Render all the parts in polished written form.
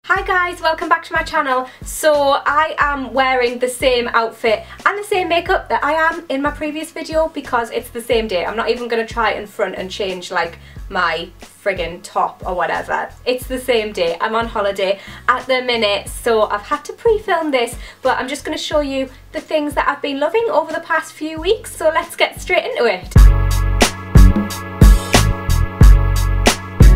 Hi guys, welcome back to my channel. So I am wearing the same outfit and the same makeup that I am in my previous video because it's the same day. I'm not even going to try in front and change like my friggin' top or whatever. It's the same day. I'm on holiday at the minute, so I've had to pre-film this, but I'm just going to show you the things that I've been loving over the past few weeks. So let's get straight into it.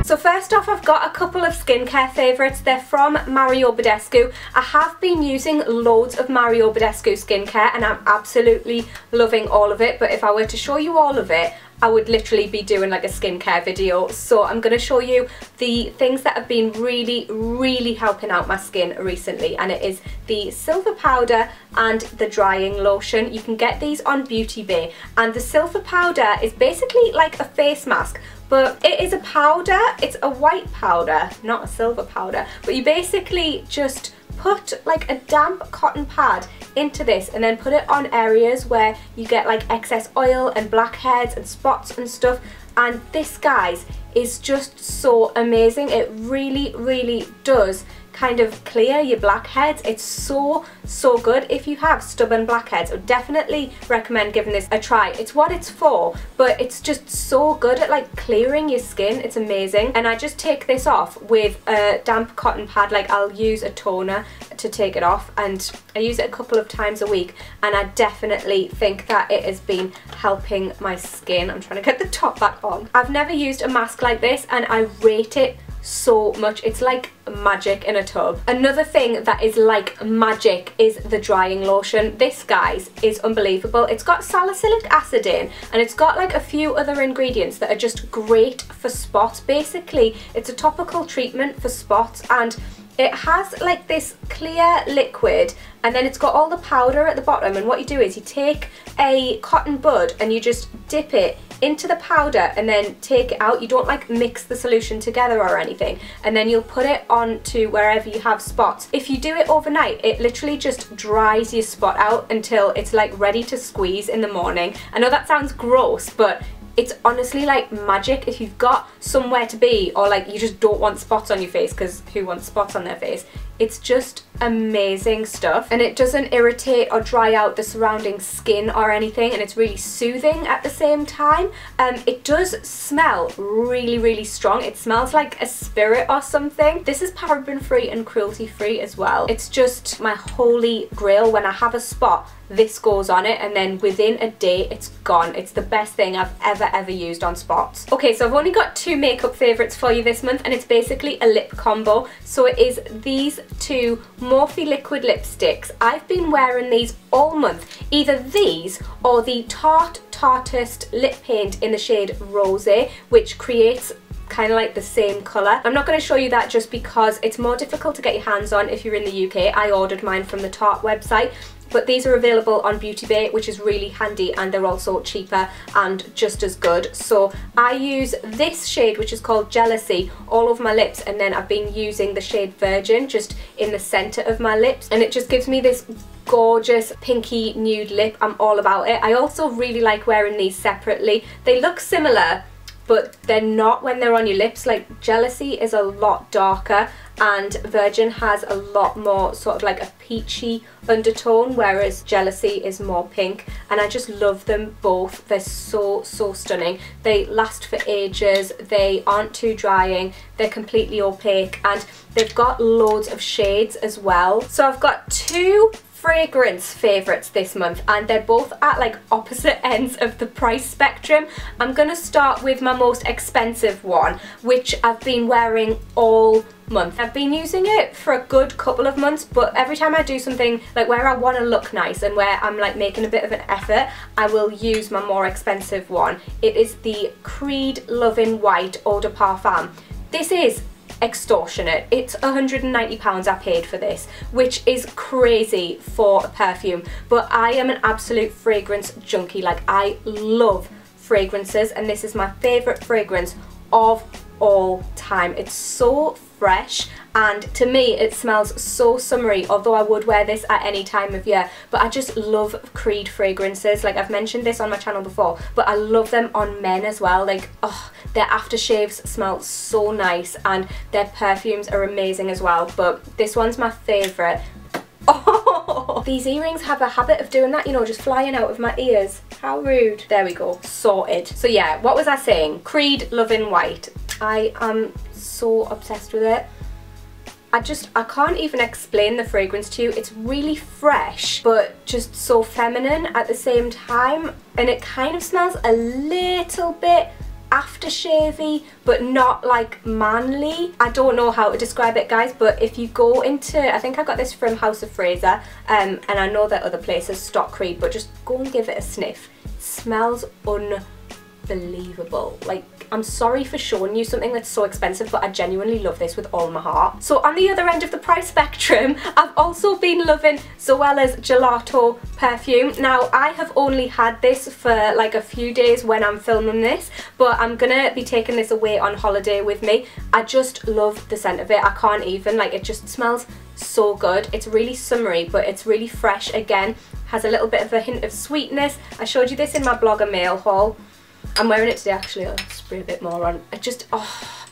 So first off, I've got a couple of skincare favourites. They're from Mario Badescu. I have been using loads of Mario Badescu skincare and I'm absolutely loving all of it, but if I were to show you all of it, I would literally be doing like a skincare video. So I'm going to show you the things that have been really helping out my skin recently, and it is the silver powder and the drying lotion. You can get these on Beauty Bay, and the silver powder is basically like a face mask, but it is a powder. It's a white powder, not a silver powder, but you basically just put like a damp cotton pad into this and then put it on areas where you get like excess oil and blackheads and spots and stuff, and this, guys, is just so amazing. It really does kind of clear your blackheads. It's so good. If you have stubborn blackheads, I would definitely recommend giving this a try. It's what it's for, but it's just so good at like clearing your skin. It's amazing. And I just take this off with a damp cotton pad. Like, I'll use a toner to take it off, and I use it a couple of times a week, and I definitely think that it has been helping my skin. I'm trying to get the top back on. I've never used a mask like this and I rate it so much. It's like magic in a tub. Another thing that is like magic is the drying lotion. This, guys, is unbelievable. It's got salicylic acid in, and it's got like a few other ingredients that are just great for spots. Basically, it's a topical treatment for spots, and it has like this clear liquid, and then it's got all the powder at the bottom, and what you do is you take a cotton bud and you just dip it into the powder and then take it out. You don't like mix the solution together or anything, and then you'll put it on to wherever you have spots. If you do it overnight, it literally just dries your spot out until it's like ready to squeeze in the morning. I know that sounds gross, but it's honestly like magic if you've got somewhere to be, or like you just don't want spots on your face, because who wants spots on their face? It's just amazing stuff, and it doesn't irritate or dry out the surrounding skin or anything, and it's really soothing at the same time. It does smell really strong. It smells like a spirit or something. This is paraben free and cruelty free as well. It's just my holy grail. When I have a spot, this goes on it, and then within a day it's gone. It's the best thing I've ever used on spots. Okay, so I've only got two makeup favourites for you this month, and it's basically a lip combo. So it is these two Morphe liquid lipsticks. I've been wearing these all month, either these or the Tartist lip paint in the shade Rosé, which creates kind of like the same colour. I'm not going to show you that just because it's more difficult to get your hands on if you're in the UK. I ordered mine from the Tarte website, but these are available on Beauty Bay, which is really handy, and they're also cheaper and just as good. So I use this shade, which is called Jealousy, all over my lips, and then I've been using the shade Virgin just in the centre of my lips, and it just gives me this gorgeous pinky nude lip. I'm all about it. I also really like wearing these separately. They look similar, but they're not when they're on your lips. Like, Jealousy is a lot darker and Virgin has a lot more sort of like a peachy undertone, whereas Jealousy is more pink, and I just love them both. They're so stunning. They last for ages, they aren't too drying, they're completely opaque, and they've got loads of shades as well. So I've got two fragrance favourites this month, and they're both at like opposite ends of the price spectrum. I'm gonna start with my most expensive one, which I've been wearing all month. I've been using it for a good couple of months, but every time I do something like where I want to look nice and where I'm like making a bit of an effort, I will use my more expensive one. It is the Creed Lovin' White Eau de Parfum. This is extortionate. It's £190 I paid for this, which is crazy for a perfume, but I am an absolute fragrance junkie. Like, I love fragrances, and this is my favourite fragrance of all time. It's so fresh, and to me it smells so summery, although I would wear this at any time of year. But I just love Creed fragrances. Like, I've mentioned this on my channel before, but I love them on men as well. Like, oh, their aftershaves smell so nice and their perfumes are amazing as well, but this one's my favourite. Oh, these earrings have a habit of doing that, you know, just flying out of my ears. How rude. There we go, sorted. So yeah, what was I saying? Creed Love in White. I am so obsessed with it. I can't even explain the fragrance to you. It's really fresh, but just so feminine at the same time. And it kind of smells a little bit aftershavey, but not like manly. I don't know how to describe it, guys, but if you go into, I think I got this from House of Fraser, and I know that other places stock Creed, but just go and give it a sniff. It smells unbelievable. Like, I'm sorry for showing you something that's so expensive, but I genuinely love this with all my heart. So on the other end of the price spectrum, I've also been loving Zoella's Gelato Perfume. Now, I have only had this for like a few days when I'm filming this, but I'm gonna be taking this away on holiday with me. I just love the scent of it. I can't even, like, it just smells so good. It's really summery, but it's really fresh again. Has a little bit of a hint of sweetness. I showed you this in my blogger mail haul. I'm wearing it today actually. I'll spray a bit more on. It just, oh,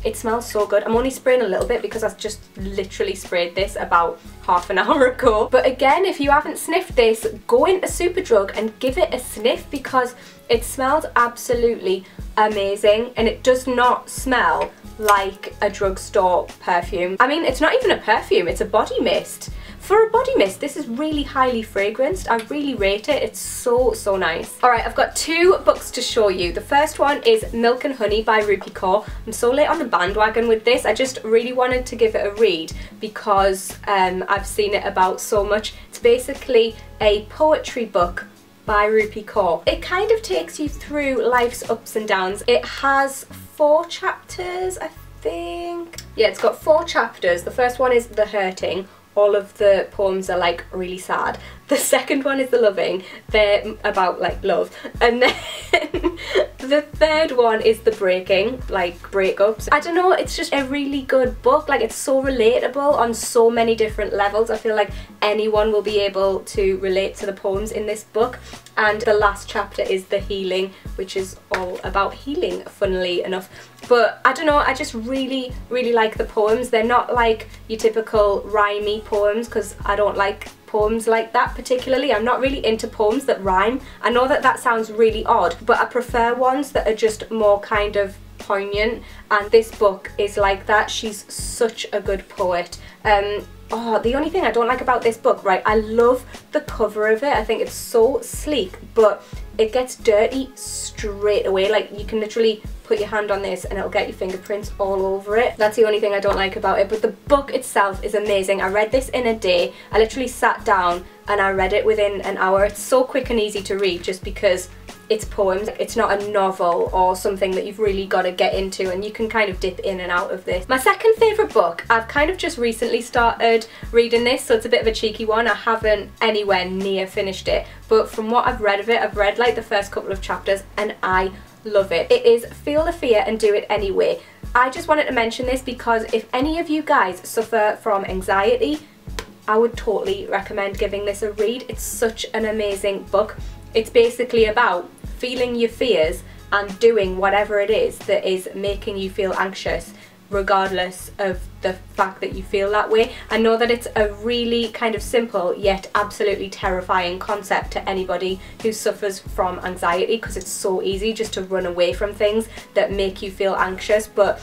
it smells so good. I'm only spraying a little bit because I've just literally sprayed this about half an hour ago. But again, if you haven't sniffed this, go into Superdrug and give it a sniff because it smells absolutely amazing, and it does not smell like a drugstore perfume. I mean, it's not even a perfume, it's a body mist. For a body mist, this is really highly fragranced. I really rate it. It's so, so nice. Alright, I've got two books to show you. The first one is Milk and Honey by Rupi Kaur. I'm so late on the bandwagon with this. I just really wanted to give it a read because I've seen it about so much. It's basically a poetry book by Rupi Kaur. It kind of takes you through life's ups and downs. It has 4 chapters, I think. Yeah, it's got 4 chapters. The first one is The Hurting. All of the poems are like really sad. The second one is The Loving. They're about like love. And then the third one is The Breaking, like breakups. I don't know, it's just a really good book. Like, it's so relatable on so many different levels. I feel like anyone will be able to relate to the poems in this book. And the last chapter is The Healing, which is all about healing, funnily enough. But I don't know, I just really, really like the poems. They're not like your typical rhymey poems, because I don't like poems like that particularly. I'm not really into poems that rhyme. I know that that sounds really odd, but I prefer ones that are just more kind of poignant, and this book is like that. She's such a good poet. Oh, the only thing I don't like about this book, right, I love the cover of it. I think it's so sleek, but it gets dirty straight away. Like, you can literally put your hand on this and it'll get your fingerprints all over it. That's the only thing I don't like about it, but the book itself is amazing. I read this in a day. I literally sat down and I read it within an hour. It's so quick and easy to read just because it's poems. It's not a novel or something that you've really got to get into, and you can kind of dip in and out of this. My second favourite book, I've kind of just recently started reading this, so it's a bit of a cheeky one. I haven't anywhere near finished it, but from what I've read of it, I've read like the first couple of chapters and I love it. It is Feel the Fear and Do It Anyway. I just wanted to mention this because if any of you guys suffer from anxiety, I would totally recommend giving this a read. It's such an amazing book. It's basically about feeling your fears and doing whatever it is that is making you feel anxious, regardless of the fact that you feel that way. I know that it's a really kind of simple yet absolutely terrifying concept to anybody who suffers from anxiety, because it's so easy just to run away from things that make you feel anxious, but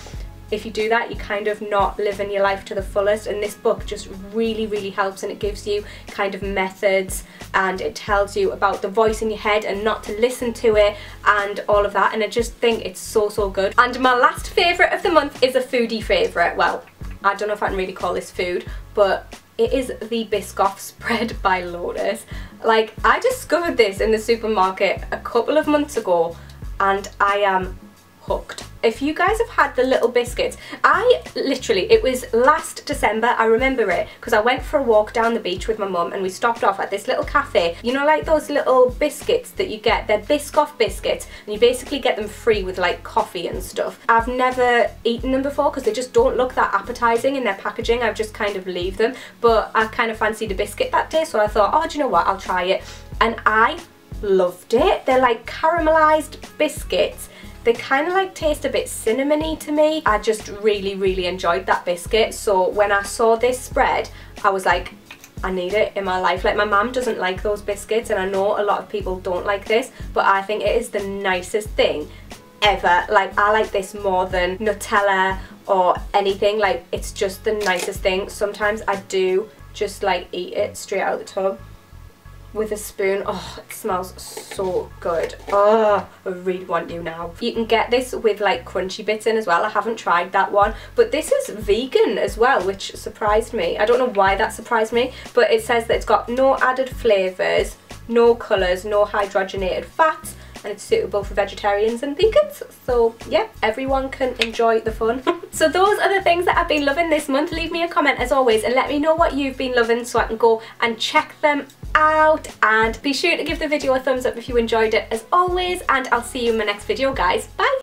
if you do that, you're kind of not living your life to the fullest, and this book just really, really helps, and it gives you kind of methods, and it tells you about the voice in your head and not to listen to it and all of that, and I just think it's so, so good. And my last favourite of the month is a foodie favourite. Well, I don't know if I can really call this food, but it is the Bisque of Pred by Lotus. Like, I discovered this in the supermarket a couple of months ago and I am hooked. if you guys have had the little biscuits, it was last December, I remember it, because I went for a walk down the beach with my mum and we stopped off at this little cafe. You know, like those little biscuits that you get, they're Bisque of biscuits, and you basically get them free with like coffee and stuff. I've never eaten them before because they just don't look that appetizing in their packaging. I've just kind of leave them, but I kind of fancied a biscuit that day, so I thought, oh, do you know what, I'll try it. And I loved it. They're like caramelized biscuits. They kind of like taste a bit cinnamony to me. I just really enjoyed that biscuit. So when I saw this spread, I was like, I need it in my life. Like, my mum doesn't like those biscuits, and I know a lot of people don't like this, but I think it is the nicest thing ever. Like, I like this more than Nutella or anything. Like, it's just the nicest thing. Sometimes I do just like eat it straight out of the tub with a spoon. Oh, it smells so good. Oh, I really want you now. You can get this with like crunchy bits in as well. I haven't tried that one, but this is vegan as well, which surprised me. I don't know why that surprised me, but it says that it's got no added flavours, no colours, no hydrogenated fats, and it's suitable for vegetarians and vegans. So yeah, everyone can enjoy the fun. So those are the things that I've been loving this month. Leave me a comment as always and let me know what you've been loving so I can go and check them out. And be sure to give the video a thumbs up if you enjoyed it as always, and I'll see you in my next video, guys. Bye!